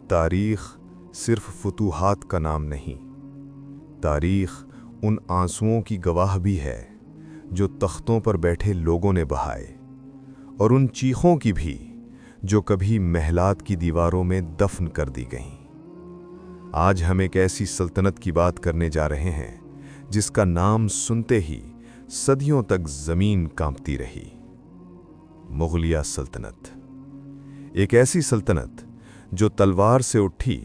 تاریخ صرف فتوحات کا نام نہیں، تاریخ ان آنسوؤں کی گواہ بھی ہے جو تختوں پر بیٹھے لوگوں نے بہائے، اور ان چیخوں کی بھی جو کبھی محلات کی دیواروں میں دفن کر دی گئیں۔ آج ہم ایک ایسی سلطنت کی بات کرنے جا رہے ہیں جس کا نام سنتے ہی صدیوں تک زمین کانپتی رہی۔ مغلیہ سلطنت، ایک ایسی سلطنت جو تلوار سے اٹھی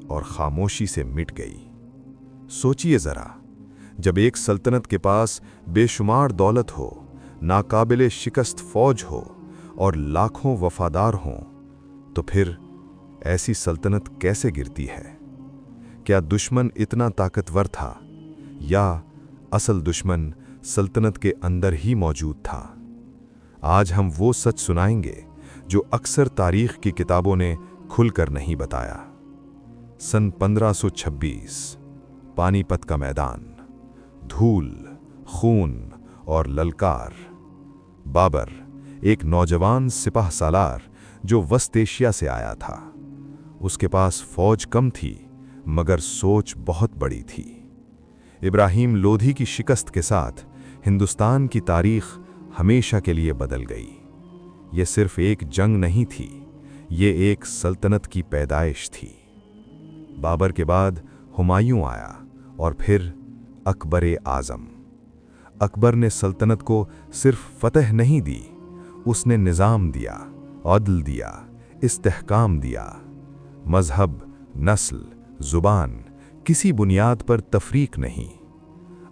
اور خاموشی سے مٹ گئی۔ سوچئے ذرا، جب ایک سلطنت کے پاس بے شمار دولت ہو، ناقابل شکست فوج ہو اور لاکھوں وفادار ہوں، تو پھر ایسی سلطنت کیسے گرتی ہے؟ کیا دشمن اتنا طاقتور تھا، یا اصل دشمن سلطنت کے اندر ہی موجود تھا؟ آج ہم وہ سچ سنائیں گے جو اکثر تاریخ کی کتابوں نے کھل کر نہیں بتایا۔ سن 1526، پانی پت کا میدان، دھول، خون اور للکار۔ بابر، ایک نوجوان سپہ سالار جو وسط ایشیا سے آیا تھا۔ اس کے پاس فوج کم تھی مگر سوچ بہت بڑی تھی۔ ابراہیم لودھی کی شکست کے ساتھ ہندوستان کی تاریخ ہمیشہ کے لیے بدل گئی۔ یہ صرف ایک جنگ نہیں تھی، یہ ایک سلطنت کی پیدائش تھی۔ بابر کے بعد ہمایوں آیا اور پھر اکبر اعظم۔ اکبر نے سلطنت کو صرف فتح نہیں دی، اس نے نظام دیا، عدل دیا، استحکام دیا۔ مذہب، نسل، زبان، کسی بنیاد پر تفریق نہیں۔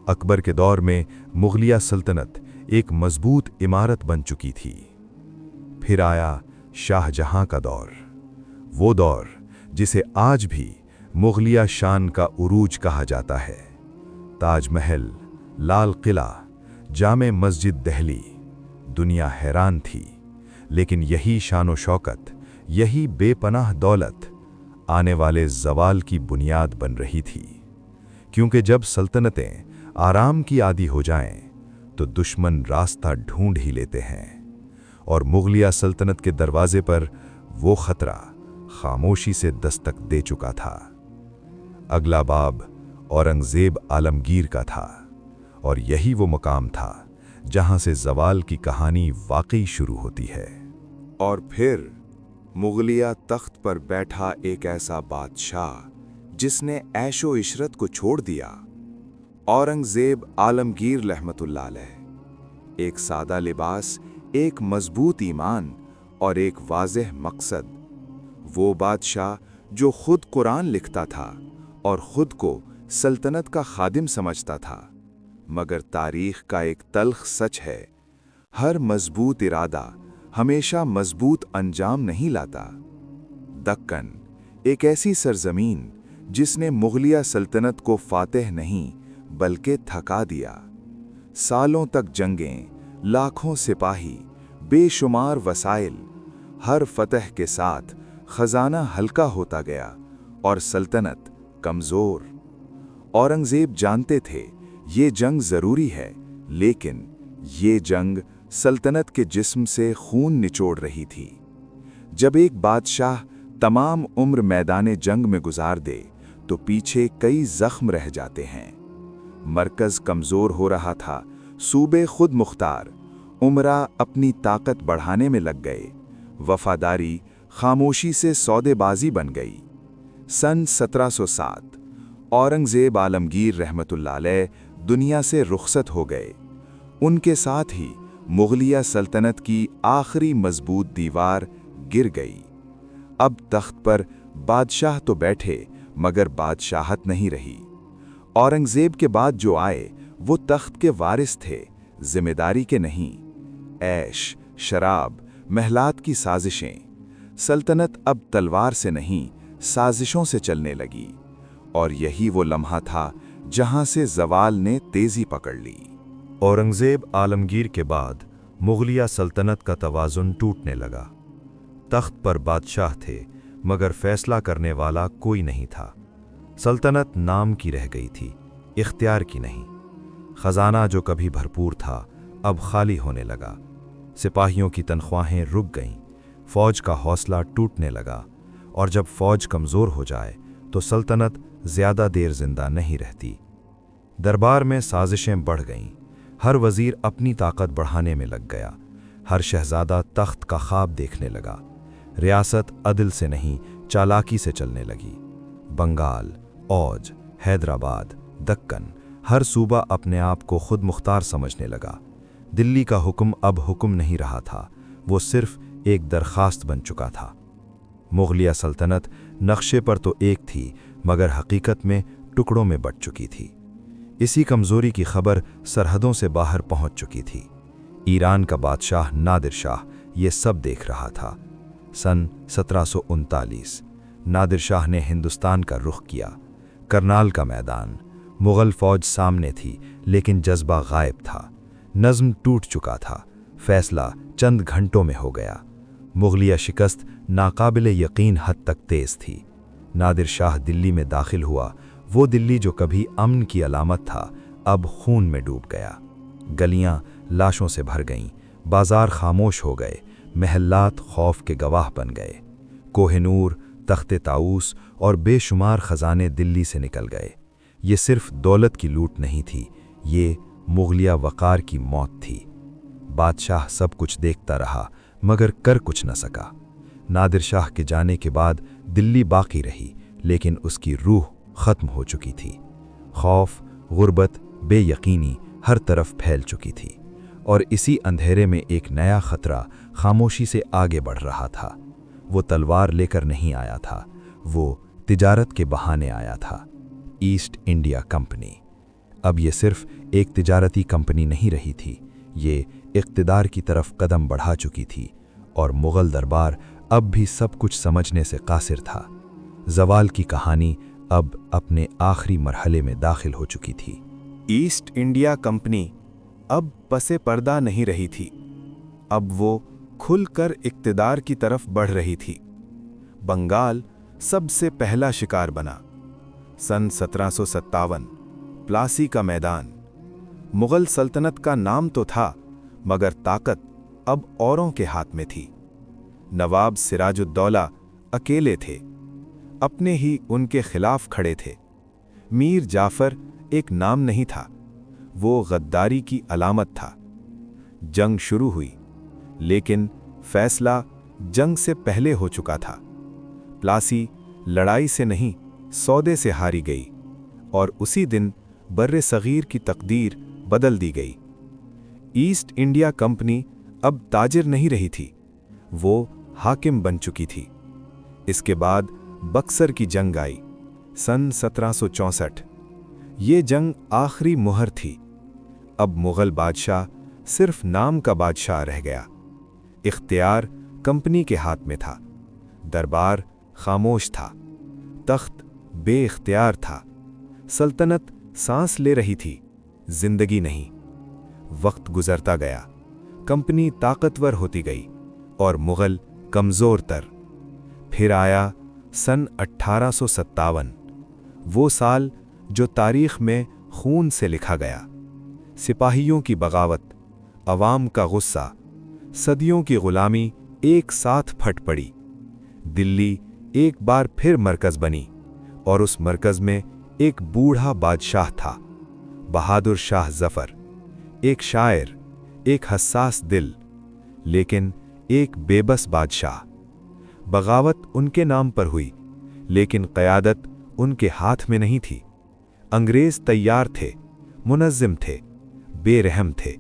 اکبر کے دور میں مغلیہ سلطنت ایک مضبوط عمارت بن چکی تھی۔ پھر آیا شاہ جہاں کا دور، وہ دور جسے آج بھی مغلیہ شان کا عروج کہا جاتا ہے۔ تاج محل، لال قلعہ، جامع مسجد دہلی، دنیا حیران تھی، لیکن یہی شان و شوکت، یہی بے پناہ دولت آنے والے زوال کی بنیاد بن رہی تھی۔ کیونکہ جب سلطنتیں آرام کی عادی ہو جائیں تو دشمن راستہ ڈھونڈ ہی لیتے ہیں، اور مغلیہ سلطنت کے دروازے پر وہ خطرہ خاموشی سے دستک دے چکا تھا۔ اگلا باب اورنگزیب عالمگیر کا تھا، اور یہی وہ مقام تھا جہاں سے زوال کی کہانی واقعی شروع ہوتی ہے۔ اور پھر مغلیہ تخت پر بیٹھا ایک ایسا بادشاہ جس نے عیش و عشرت کو چھوڑ دیا، اورنگزیب عالمگیر رحمۃ اللہ علیہ۔ ایک سادہ لباس، ایک مضبوط ایمان اور ایک واضح مقصد۔ وہ بادشاہ جو خود قرآن لکھتا تھا اور خود کو سلطنت کا خادم سمجھتا تھا، مگر تاریخ کا ایک تلخ سچ ہے، ہر مضبوط ارادہ ہمیشہ مضبوط انجام نہیں لاتا۔ دکن، ایک ایسی سرزمین جس نے مغلیہ سلطنت کو فاتح نہیں بلکہ تھکا دیا۔ سالوں تک جنگیں، لاکھوں سپاہی، بے شمار وسائل، ہر فتح کے ساتھ خزانہ ہلکا ہوتا گیا اور سلطنت کمزور۔ اورنگزیب جانتے تھے یہ جنگ ضروری ہے، لیکن یہ جنگ سلطنت کے جسم سے خون نچوڑ رہی تھی۔ جب ایک بادشاہ تمام عمر میدان جنگ میں گزار دے تو پیچھے کئی زخم رہ جاتے ہیں۔ مرکز کمزور ہو رہا تھا، صوبے خود مختار، امراء اپنی طاقت بڑھانے میں لگ گئے، وفاداری خاموشی سے سودے بازی بن گئی۔ سن 1707 اورنگزیب عالمگیر رحمۃ اللہ علیہ دنیا سے رخصت ہو گئے۔ ان کے ساتھ ہی مغلیہ سلطنت کی آخری مضبوط دیوار گر گئی۔ اب تخت پر بادشاہ تو بیٹھے مگر بادشاہت نہیں رہی۔ اورنگزیب کے بعد جو آئے وہ تخت کے وارث تھے، ذمہ داری کے نہیں۔ عیش، شراب، محلات کی سازشیں۔ سلطنت اب تلوار سے نہیں، سازشوں سے چلنے لگی، اور یہی وہ لمحہ تھا جہاں سے زوال نے تیزی پکڑ لی۔ اورنگزیب عالمگیر کے بعد مغلیہ سلطنت کا توازن ٹوٹنے لگا۔ تخت پر بادشاہ تھے مگر فیصلہ کرنے والا کوئی نہیں تھا۔ سلطنت نام کی رہ گئی تھی، اختیار کی نہیں۔ خزانہ جو کبھی بھرپور تھا اب خالی ہونے لگا۔ سپاہیوں کی تنخواہیں رک گئیں، فوج کا حوصلہ ٹوٹنے لگا، और जब फौज कमज़ोर हो जाए तो सल्तनत ज़्यादा देर जिंदा नहीं रहती। दरबार में साजिशें बढ़ गईं। हर वज़ीर अपनी ताकत बढ़ाने में लग गया। हर शहज़ादा तख्त का ख्वाब देखने लगा। रियासत अदल से नहीं चालाकी से चलने लगी। बंगाल, औज, हैदराबाद, दक्कन, हर सूबा अपने आप को खुद मुख्तार समझने लगा। दिल्ली का हुक्म अब हुक्म नहीं रहा था, वो सिर्फ एक दरख्वास्त बन चुका था। मुग़लिया सल्तनत नक्शे पर तो एक थी, मगर हकीकत में टुकड़ों में बँट चुकी थी। इसी कमज़ोरी की खबर सरहदों से बाहर पहुंच चुकी थी। ईरान का बादशाह नादिर शाह ये सब देख रहा था। सन 1739 नादिर शाह ने हिंदुस्तान का रुख किया। करनाल का मैदान, मुग़ल फ़ौज सामने थी, लेकिन जज्बा गायब था। नज़्म टूट चुका था। फैसला चंद घंटों में हो गया। मुग़लिया शिकस्त नाकाबिले यकीन हद तक तेज़ थी। नादिर शाह दिल्ली में दाखिल हुआ। वो दिल्ली जो कभी अमन की अलामत था, अब खून में डूब गया। गलियां लाशों से भर गईं, बाजार खामोश हो गए, महल्लात खौफ के गवाह बन गए। कोहिनूर, तख्ते ताऊस और बेशुमार खजाने दिल्ली से निकल गए। ये सिर्फ दौलत की लूट नहीं थी, ये मुग़लिया वक़ार की मौत थी। बादशाह सब कुछ देखता रहा, मगर कर कुछ न सका। नादिर शाह के जाने के बाद दिल्ली बाकी रही, लेकिन उसकी रूह ख़त्म हो चुकी थी। खौफ, गुर्बत, बेयकीनी हर तरफ फैल चुकी थी, और इसी अंधेरे में एक नया खतरा खामोशी से आगे बढ़ रहा था। वो तलवार लेकर नहीं आया था, वो तिजारत के बहाने आया था। East India company. अब ये सिर्फ एक तिजारती कंपनी नहीं रही थी, ये इक़्तिदार की तरफ कदम बढ़ा चुकी थी, और मुग़ल दरबार अब भी सब कुछ समझने से कासिर था। ज़वाल की कहानी अब अपने आखिरी मरहले में दाखिल हो चुकी थी। ईस्ट इंडिया कंपनी अब पसे पर्दा नहीं रही थी, अब वो खुलकर इक़्तिदार की तरफ बढ़ रही थी। बंगाल सबसे पहला शिकार बना। सन 1757 प्लासी का मैदान। मुग़ल सल्तनत का नाम तो था, मगर ताकत अब औरों के हाथ में थी। नवाब सिराजुद्दौला अकेले थे, अपने ही उनके खिलाफ खड़े थे। मीर जाफ़र एक नाम नहीं था, वो गद्दारी की अलामत था। जंग शुरू हुई, लेकिन फैसला जंग से पहले हो चुका था। प्लासी लड़ाई से नहीं, सौदे से हारी गई, और उसी दिन बर्रे सगीर की तकदीर बदल दी गई। ईस्ट इंडिया कंपनी अब ताजिर नहीं रही थी, वो हाकिम बन चुकी थी। इसके बाद बक्सर की जंग आई, सन 1764। ये जंग आखिरी मुहर थी। अब मुग़ल बादशाह सिर्फ नाम का बादशाह रह गया। इख्तियार कंपनी के हाथ में था। दरबार खामोश था, तख्त बेइख्तियार था। सल्तनत सांस ले रही थी, जिंदगी नहीं। वक्त गुजरता गया, कंपनी ताकतवर होती गई और मुग़ल कमज़ोर तर। फिर आया सन 1857, वो साल जो तारीख़ में खून से लिखा गया। सिपाहियों की बगावत, अवाम का गुस्सा, सदियों की ग़ुलामी एक साथ फट पड़ी। दिल्ली एक बार फिर मरकज़ बनी, और उस मरकज़ में एक बूढ़ा बादशाह था, बहादुर शाह ज़फ़र। एक शायर, एक हसास दिल, लेकिन एक बेबस बादशाह। बगावत उनके नाम पर हुई, लेकिन क़यादत उनके हाथ में नहीं थी। अंग्रेज़ तैयार थे, मुनज़्ज़िम थे, बेरहम थे।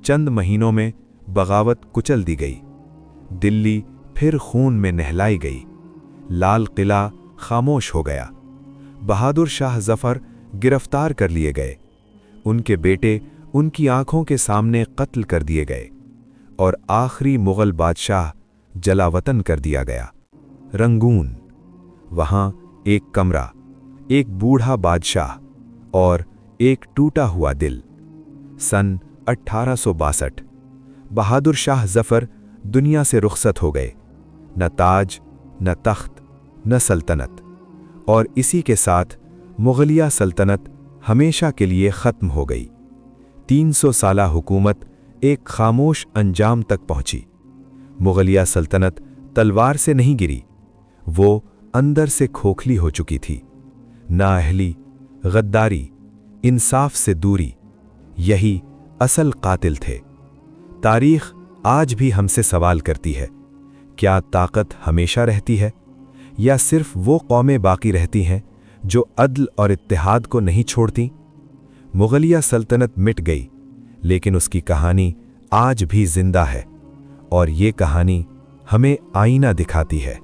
चंद महीनों में बगावत कुचल दी गई। दिल्ली फिर खून में नहलाई गई। लाल किला खामोश हो गया। बहादुर शाह ज़फ़र गिरफ्तार कर लिए गए। उनके बेटे उनकी आंखों के सामने कत्ल कर दिए गए, और आखिरी मुग़ल बादशाह जलावतन कर दिया गया। रंगून, वहाँ एक कमरा, एक बूढ़ा बादशाह और एक टूटा हुआ दिल। सन 1862 बहादुर शाह ज़फ़र दुनिया से रुखसत हो गए। न ताज, न तख्त, न सल्तनत, और इसी के साथ मुग़लिया सल्तनत हमेशा के लिए ख़त्म हो गई। 300 साला हुकूमत एक खामोश अंजाम तक पहुंची। मुग़लिया सल्तनत तलवार से नहीं गिरी, वो अंदर से खोखली हो चुकी थी। नाअहली, गद्दारी, इंसाफ से दूरी, यही असल कातिल थे। तारीख आज भी हमसे सवाल करती है, क्या ताकत हमेशा रहती है या सिर्फ वो कौमें बाकी रहती हैं जो अदल और इत्तेहाद को नहीं छोड़ती? मुगलिया सल्तनत मिट गई, लेकिन उसकी कहानी आज भी जिंदा है, और ये कहानी हमें आईना दिखाती है।